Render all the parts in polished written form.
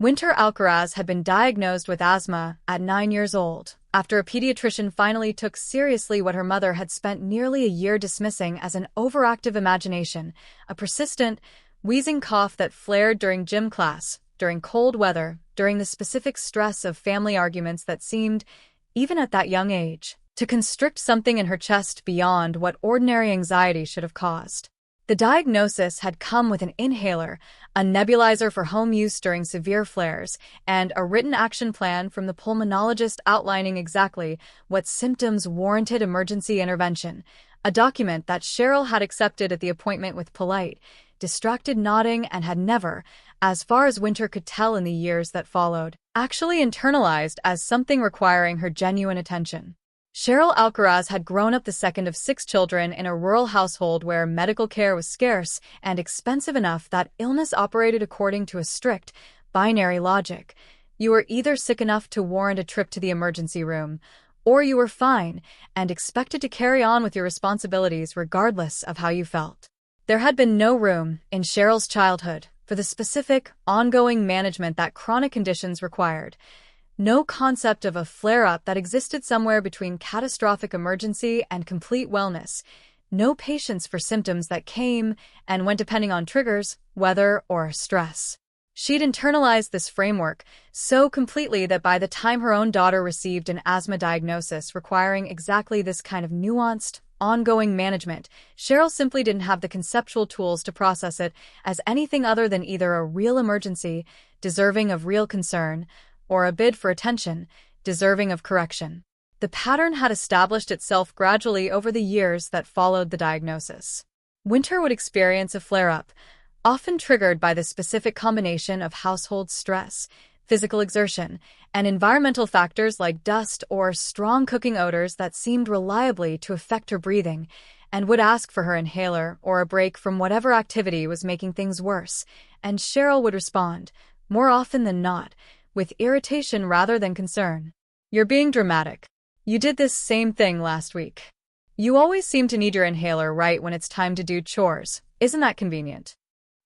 Winter Alcaraz had been diagnosed with asthma at 9 years old, after a pediatrician finally took seriously what her mother had spent nearly a year dismissing as an overactive imagination, a persistent, wheezing cough that flared during gym class, during cold weather, during the specific stress of family arguments that seemed, even at that young age, to constrict something in her chest beyond what ordinary anxiety should have caused. The diagnosis had come with an inhaler, a nebulizer for home use during severe flares, and a written action plan from the pulmonologist outlining exactly what symptoms warranted emergency intervention, a document that Cheryl had accepted at the appointment with polite, distracted nodding and had never, as far as Winter could tell in the years that followed, actually internalized as something requiring her genuine attention. Cheryl Alcaraz had grown up the second of 6 children in a rural household where medical care was scarce and expensive enough that illness operated according to a strict, binary logic. You were either sick enough to warrant a trip to the emergency room, or you were fine and expected to carry on with your responsibilities regardless of how you felt. There had been no room, in Cheryl's childhood, for the specific, ongoing management that chronic conditions required. No concept of a flare-up that existed somewhere between catastrophic emergency and complete wellness. No patience for symptoms that came and went depending on triggers, weather, or stress. She'd internalized this framework so completely that by the time her own daughter received an asthma diagnosis requiring exactly this kind of nuanced, ongoing management, Cheryl simply didn't have the conceptual tools to process it as anything other than either a real emergency, deserving of real concern, or a bid for attention, deserving of correction. The pattern had established itself gradually over the years that followed the diagnosis. Winter would experience a flare-up, often triggered by the specific combination of household stress, physical exertion, and environmental factors like dust or strong cooking odors that seemed reliably to affect her breathing, and would ask for her inhaler or a break from whatever activity was making things worse, and Cheryl would respond, more often than not, with irritation rather than concern. "You're being dramatic. You did this same thing last week. You always seem to need your inhaler right when it's time to do chores. Isn't that convenient?"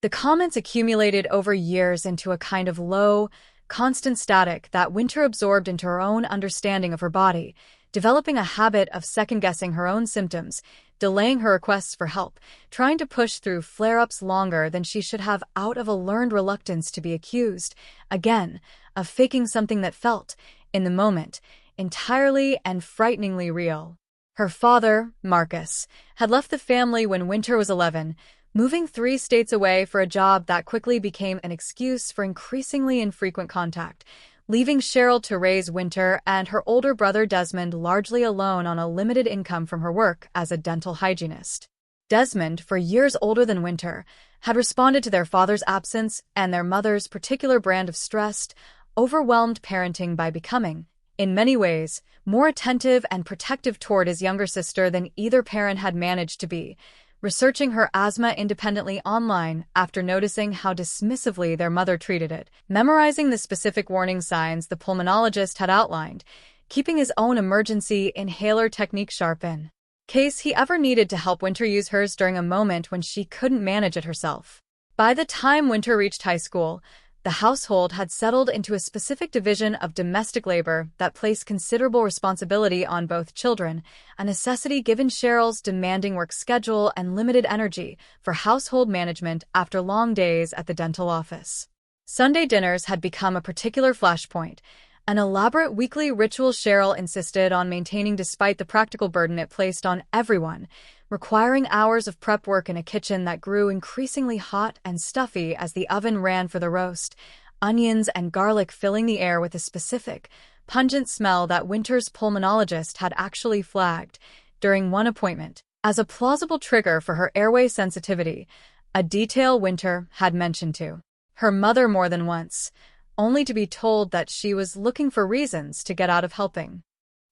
The comments accumulated over years into a kind of low, constant static that Winter absorbed into her own understanding of her body, developing a habit of second-guessing her own symptoms, delaying her requests for help, trying to push through flare-ups longer than she should have out of a learned reluctance to be accused, again, of faking something that felt, in the moment, entirely and frighteningly real. Her father, Marcus, had left the family when Winter was 11, moving 3 states away for a job that quickly became an excuse for increasingly infrequent contact, leaving Cheryl to raise Winter and her older brother Desmond largely alone on a limited income from her work as a dental hygienist. Desmond, for years older than Winter, had responded to their father's absence and their mother's particular brand of stressed, overwhelmed parenting by becoming, in many ways, more attentive and protective toward his younger sister than either parent had managed to be, researching her asthma independently online after noticing how dismissively their mother treated it, memorizing the specific warning signs the pulmonologist had outlined, keeping his own emergency inhaler technique sharp in case he ever needed to help Winter use hers during a moment when she couldn't manage it herself. By the time Winter reached high school, the household had settled into a specific division of domestic labor that placed considerable responsibility on both children, a necessity given Cheryl's demanding work schedule and limited energy for household management after long days at the dental office. Sunday dinners had become a particular flashpoint, an elaborate weekly ritual Cheryl insisted on maintaining despite the practical burden it placed on everyone, requiring hours of prep work in a kitchen that grew increasingly hot and stuffy as the oven ran for the roast, onions and garlic filling the air with a specific, pungent smell that Winter's pulmonologist had actually flagged, during one appointment, as a plausible trigger for her airway sensitivity, a detail Winter had mentioned to her mother more than once, only to be told that she was looking for reasons to get out of helping.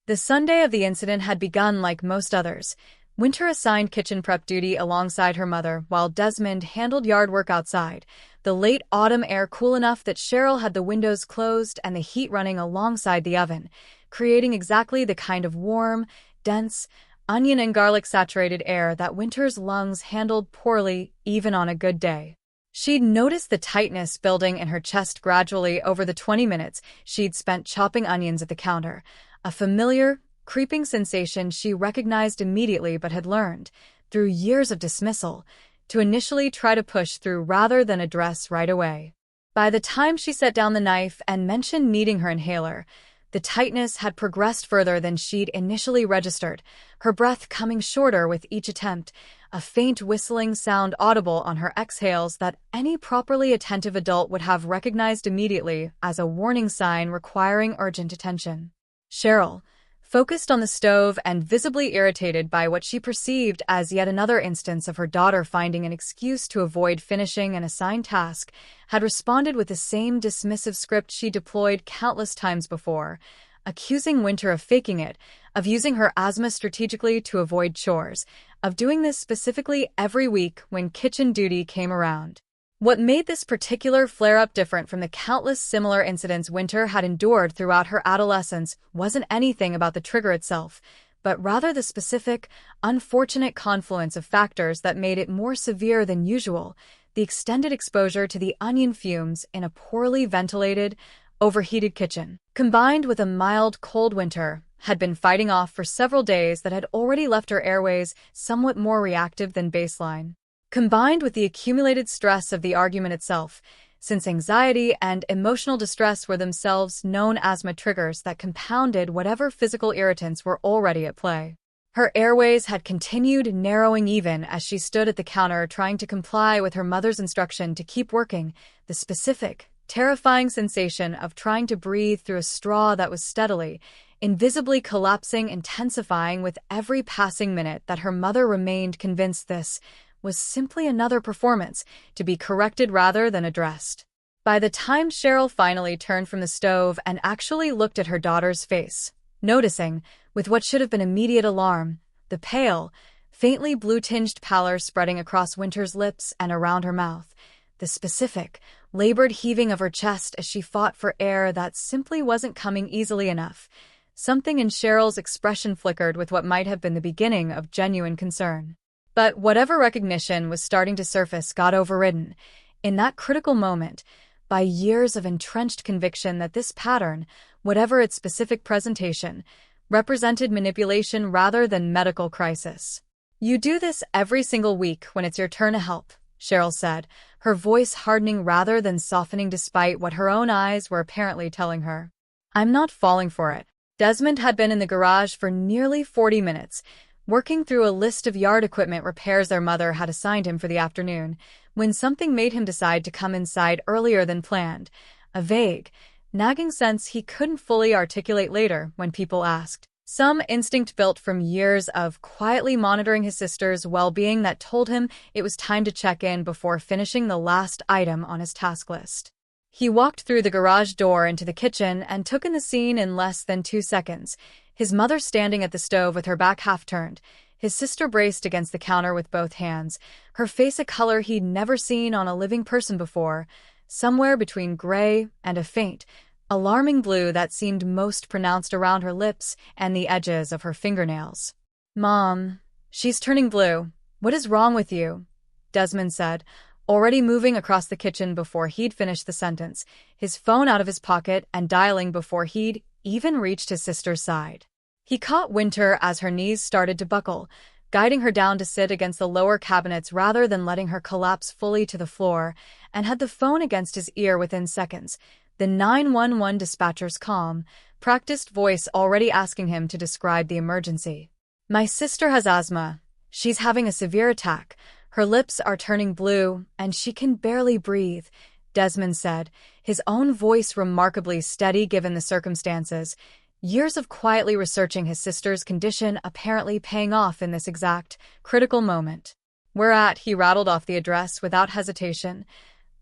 The Sunday of the incident had begun like most others. Winter assigned kitchen prep duty alongside her mother, while Desmond handled yard work outside, the late autumn air cool enough that Cheryl had the windows closed and the heat running alongside the oven, creating exactly the kind of warm, dense, onion and garlic-saturated air that Winter's lungs handled poorly even on a good day. She'd noticed the tightness building in her chest gradually over the 20 minutes she'd spent chopping onions at the counter, a familiar, creeping sensation she recognized immediately but had learned, through years of dismissal, to initially try to push through rather than address right away. By the time she set down the knife and mentioned needing her inhaler, the tightness had progressed further than she'd initially registered, her breath coming shorter with each attempt, a faint whistling sound audible on her exhales that any properly attentive adult would have recognized immediately as a warning sign requiring urgent attention. Cheryl, focused on the stove and visibly irritated by what she perceived as yet another instance of her daughter finding an excuse to avoid finishing an assigned task, had responded with the same dismissive script she deployed countless times before, accusing Winter of faking it, of using her asthma strategically to avoid chores, of doing this specifically every week when kitchen duty came around. What made this particular flare-up different from the countless similar incidents Winter had endured throughout her adolescence wasn't anything about the trigger itself, but rather the specific, unfortunate confluence of factors that made it more severe than usual: the extended exposure to the onion fumes in a poorly ventilated, overheated kitchen, combined with a mild cold winter, had been fighting off for several days that had already left her airways somewhat more reactive than baseline. Combined with the accumulated stress of the argument itself, since anxiety and emotional distress were themselves known asthma triggers that compounded whatever physical irritants were already at play. Her airways had continued narrowing even as she stood at the counter trying to comply with her mother's instruction to keep working, the specific, terrifying sensation of trying to breathe through a straw that was steadily, invisibly collapsing, intensifying with every passing minute that her mother remained convinced this was simply another performance, to be corrected rather than addressed. By the time Cheryl finally turned from the stove and actually looked at her daughter's face, noticing, with what should have been immediate alarm, the pale, faintly blue-tinged pallor spreading across Winter's lips and around her mouth, the specific, labored heaving of her chest as she fought for air that simply wasn't coming easily enough, something in Cheryl's expression flickered with what might have been the beginning of genuine concern. But whatever recognition was starting to surface got overridden, in that critical moment, by years of entrenched conviction that this pattern, whatever its specific presentation, represented manipulation rather than medical crisis. "You do this every single week when it's your turn to help," Cheryl said, her voice hardening rather than softening despite what her own eyes were apparently telling her. "I'm not falling for it." Desmond had been in the garage for nearly 40 minutes, working through a list of yard equipment repairs their mother had assigned him for the afternoon, when something made him decide to come inside earlier than planned, a vague, nagging sense he couldn't fully articulate later when people asked. Some instinct built from years of quietly monitoring his sister's well-being that told him it was time to check in before finishing the last item on his task list. He walked through the garage door into the kitchen and took in the scene in less than 2 seconds, his mother standing at the stove with her back half-turned, his sister braced against the counter with both hands, her face a color he'd never seen on a living person before, somewhere between gray and a faint, alarming blue that seemed most pronounced around her lips and the edges of her fingernails. "Mom, she's turning blue. What is wrong with you?" Desmond said, already moving across the kitchen before he'd finished the sentence, his phone out of his pocket and dialing before he'd even reached his sister's side. He caught Winter as her knees started to buckle, guiding her down to sit against the lower cabinets rather than letting her collapse fully to the floor, and had the phone against his ear within seconds, the 911 dispatcher's calm, practiced voice already asking him to describe the emergency. "My sister has asthma. She's having a severe attack. Her lips are turning blue, and she can barely breathe," Desmond said, his own voice remarkably steady given the circumstances, years of quietly researching his sister's condition apparently paying off in this exact, critical moment. Whereat he rattled off the address without hesitation.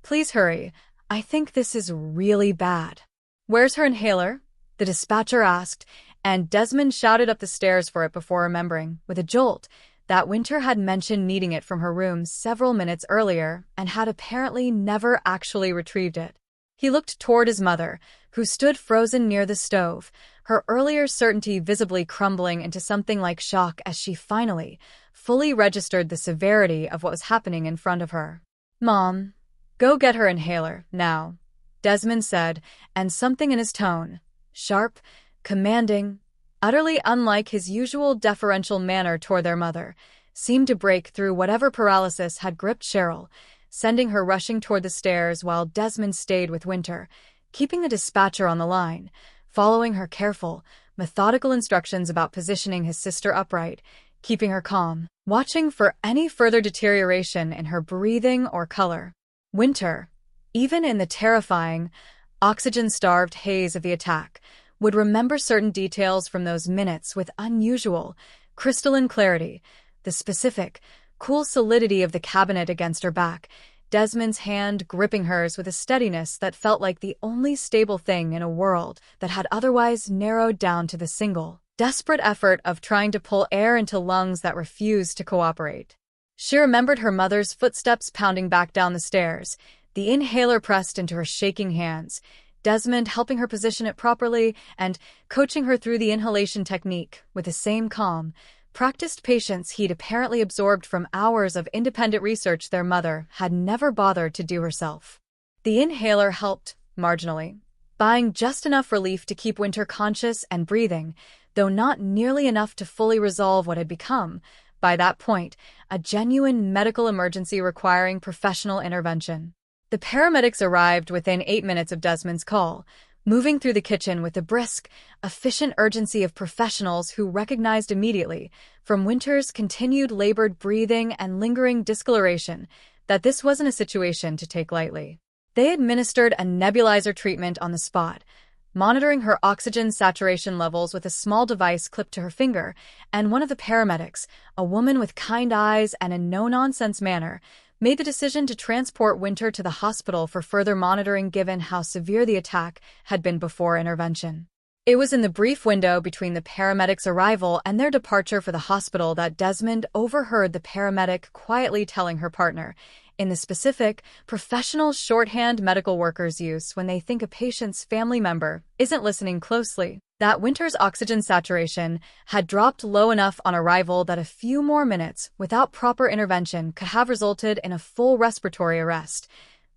"Please hurry. I think this is really bad." "Where's her inhaler?" the dispatcher asked, and Desmond shouted up the stairs for it before remembering, with a jolt, that Winter had mentioned needing it from her room several minutes earlier and had apparently never actually retrieved it. He looked toward his mother, who stood frozen near the stove, her earlier certainty visibly crumbling into something like shock as she finally, fully registered the severity of what was happening in front of her. "Mom, "Go get her inhaler, now," Desmond said, and something in his tone, sharp, commanding, utterly unlike his usual deferential manner toward their mother, seemed to break through whatever paralysis had gripped Cheryl, sending her rushing toward the stairs while Desmond stayed with Winter, keeping the dispatcher on the line, following her careful, methodical instructions about positioning his sister upright, keeping her calm, watching for any further deterioration in her breathing or color. Winter, even in the terrifying, oxygen-starved haze of the attack, would remember certain details from those minutes with unusual, crystalline clarity, the specific, cool solidity of the cabinet against her back, Desmond's hand gripping hers with a steadiness that felt like the only stable thing in a world that had otherwise narrowed down to the single, desperate effort of trying to pull air into lungs that refused to cooperate. She remembered her mother's footsteps pounding back down the stairs, the inhaler pressed into her shaking hands, Desmond helping her position it properly and coaching her through the inhalation technique with the same calm, practiced patience he'd apparently absorbed from hours of independent research their mother had never bothered to do herself. The inhaler helped, marginally, buying just enough relief to keep Winter conscious and breathing, though not nearly enough to fully resolve what had become, by that point, a genuine medical emergency requiring professional intervention. The paramedics arrived within 8 minutes of Desmond's call, moving through the kitchen with the brisk, efficient urgency of professionals who recognized immediately, from Winter's continued labored breathing and lingering discoloration, that this wasn't a situation to take lightly. They administered a nebulizer treatment on the spot, monitoring her oxygen saturation levels with a small device clipped to her finger, and one of the paramedics, a woman with kind eyes and a no-nonsense manner, made the decision to transport Winter to the hospital for further monitoring given how severe the attack had been before intervention. It was in the brief window between the paramedics' arrival and their departure for the hospital that Desmond overheard the paramedic quietly telling her partner, in the specific, professional shorthand medical workers use when they think a patient's family member isn't listening closely, that Winter's oxygen saturation had dropped low enough on arrival that a few more minutes without proper intervention could have resulted in a full respiratory arrest,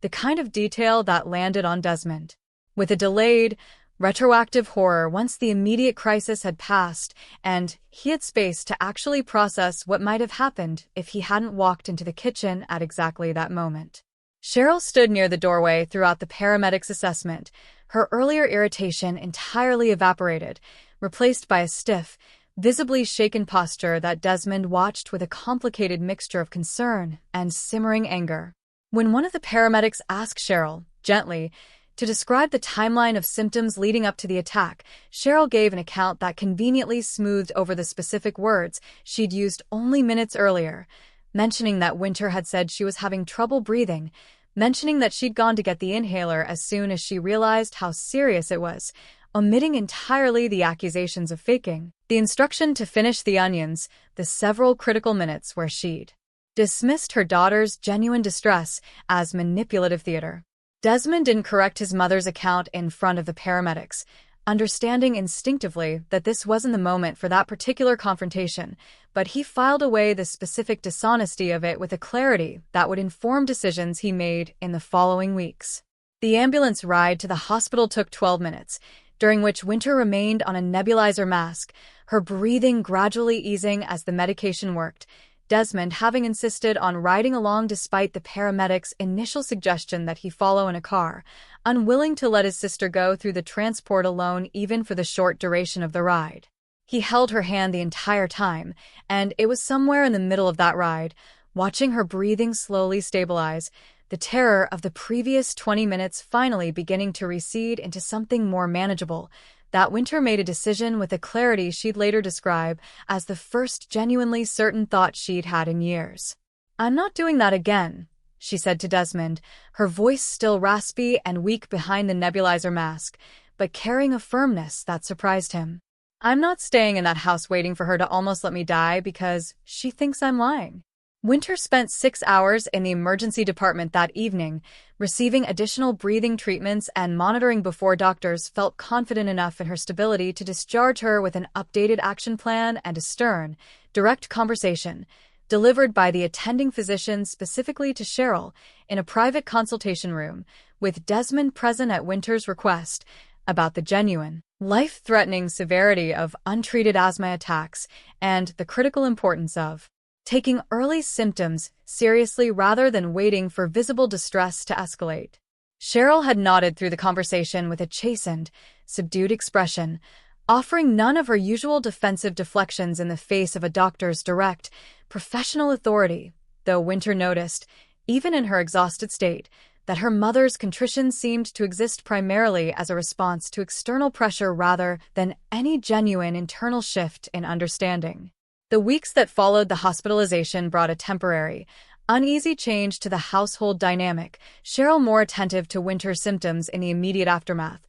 the kind of detail that landed on Desmond. With a delayed, retroactive horror once the immediate crisis had passed, and he had space to actually process what might have happened if he hadn't walked into the kitchen at exactly that moment. Cheryl stood near the doorway throughout the paramedics' assessment, her earlier irritation entirely evaporated, replaced by a stiff, visibly shaken posture that Desmond watched with a complicated mixture of concern and simmering anger. When one of the paramedics asked Cheryl, gently, to describe the timeline of symptoms leading up to the attack, Cheryl gave an account that conveniently smoothed over the specific words she'd used only minutes earlier, mentioning that Winter had said she was having trouble breathing, mentioning that she'd gone to get the inhaler as soon as she realized how serious it was, omitting entirely the accusations of faking, the instruction to finish the onions, the several critical minutes where she'd dismissed her daughter's genuine distress as manipulative theater. Desmond didn't correct his mother's account in front of the paramedics, understanding instinctively that this wasn't the moment for that particular confrontation, but he filed away the specific dishonesty of it with a clarity that would inform decisions he made in the following weeks. The ambulance ride to the hospital took 12 minutes, during which Winter remained on a nebulizer mask, her breathing gradually easing as the medication worked, Desmond having insisted on riding along despite the paramedic's initial suggestion that he follow in a car, unwilling to let his sister go through the transport alone even for the short duration of the ride. He held her hand the entire time, and it was somewhere in the middle of that ride, watching her breathing slowly stabilize, the terror of the previous 20 minutes finally beginning to recede into something more manageable, that Winter made a decision with a clarity she'd later describe as the first genuinely certain thought she'd had in years. "I'm not doing that again," she said to Desmond, her voice still raspy and weak behind the nebulizer mask, but carrying a firmness that surprised him. "I'm not staying in that house waiting for her to almost let me die because she thinks I'm lying." Winter spent 6 hours in the emergency department that evening, receiving additional breathing treatments and monitoring before doctors felt confident enough in her stability to discharge her with an updated action plan and a stern, direct conversation, delivered by the attending physician specifically to Cheryl in a private consultation room, with Desmond present at Winter's request, about the genuine, life-threatening severity of untreated asthma attacks and the critical importance of taking early symptoms seriously rather than waiting for visible distress to escalate. Cheryl had nodded through the conversation with a chastened, subdued expression, offering none of her usual defensive deflections in the face of a doctor's direct, professional authority, though Winter noticed, even in her exhausted state, that her mother's contrition seemed to exist primarily as a response to external pressure rather than any genuine internal shift in understanding. The weeks that followed the hospitalization brought a temporary, uneasy change to the household dynamic, Cheryl more attentive to Winter's symptoms in the immediate aftermath,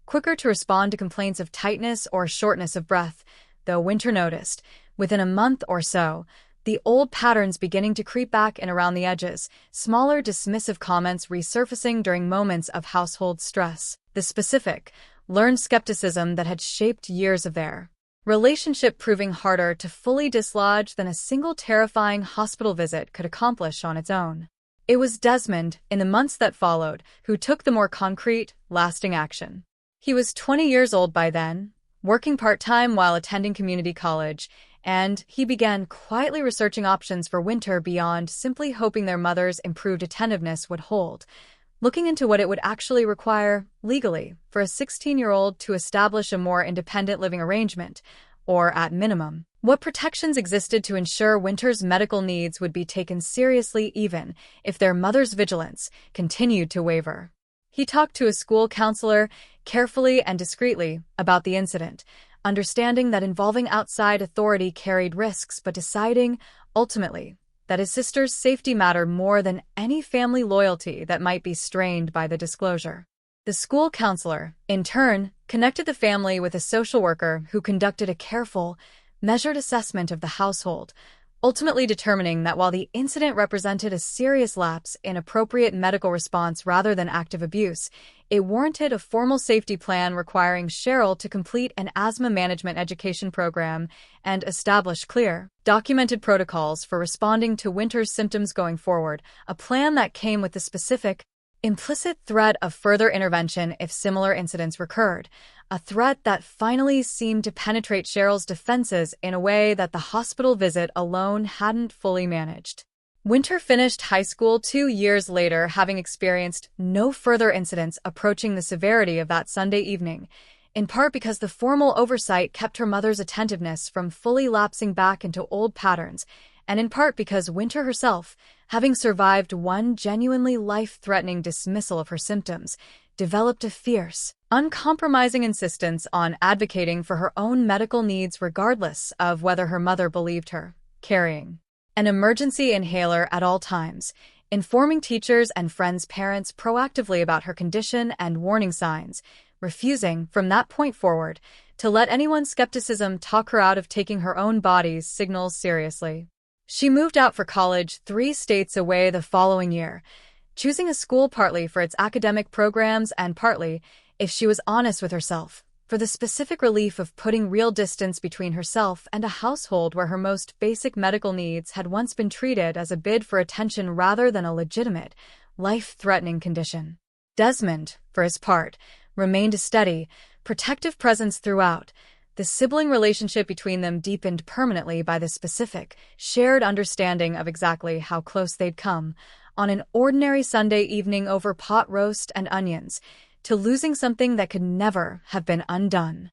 quicker to respond to complaints of tightness or shortness of breath, though Winter noticed, within a month or so, the old patterns beginning to creep back and around the edges, smaller dismissive comments resurfacing during moments of household stress, the specific, learned skepticism that had shaped years of their relationship proving harder to fully dislodge than a single terrifying hospital visit could accomplish on its own. It was Desmond, in the months that followed, who took the more concrete, lasting action. He was 20 years old by then, working part-time while attending community college, and he began quietly researching options for Winter beyond simply hoping their mother's improved attentiveness would hold, looking into what it would actually require, legally, for a 16-year-old to establish a more independent living arrangement, or, at minimum, what protections existed to ensure Winter's medical needs would be taken seriously even if their mother's vigilance continued to waver. He talked to a school counselor, carefully and discreetly, about the incident, understanding that involving outside authority carried risks but deciding, ultimately, that his sister's safety mattered more than any family loyalty that might be strained by the disclosure. The school counselor, in turn, connected the family with a social worker who conducted a careful, measured assessment of the household, ultimately determining that while the incident represented a serious lapse in appropriate medical response rather than active abuse, it warranted a formal safety plan requiring Cheryl to complete an asthma management education program and establish clear, documented protocols for responding to Winter's symptoms going forward, a plan that came with the specific, implicit threat of further intervention if similar incidents recurred, a threat that finally seemed to penetrate Cheryl's defenses in a way that the hospital visit alone hadn't fully managed. Winter finished high school 2 years later, having experienced no further incidents approaching the severity of that Sunday evening, in part because the formal oversight kept her mother's attentiveness from fully lapsing back into old patterns, and in part because Winter herself, having survived one genuinely life-threatening dismissal of her symptoms, developed a fierce, uncompromising insistence on advocating for her own medical needs regardless of whether her mother believed her, carrying an emergency inhaler at all times, informing teachers and friends' parents proactively about her condition and warning signs, refusing, from that point forward, to let anyone's skepticism talk her out of taking her own body's signals seriously. She moved out for college 3 states away the following year, choosing a school partly for its academic programs and partly, if she was honest with herself, for the specific relief of putting real distance between herself and a household where her most basic medical needs had once been treated as a bid for attention rather than a legitimate, life-threatening condition. Desmond, for his part, remained a steady, protective presence throughout. The sibling relationship between them deepened permanently by the specific, shared understanding of exactly how close they'd come, on an ordinary Sunday evening over pot roast and onions, to losing something that could never have been undone.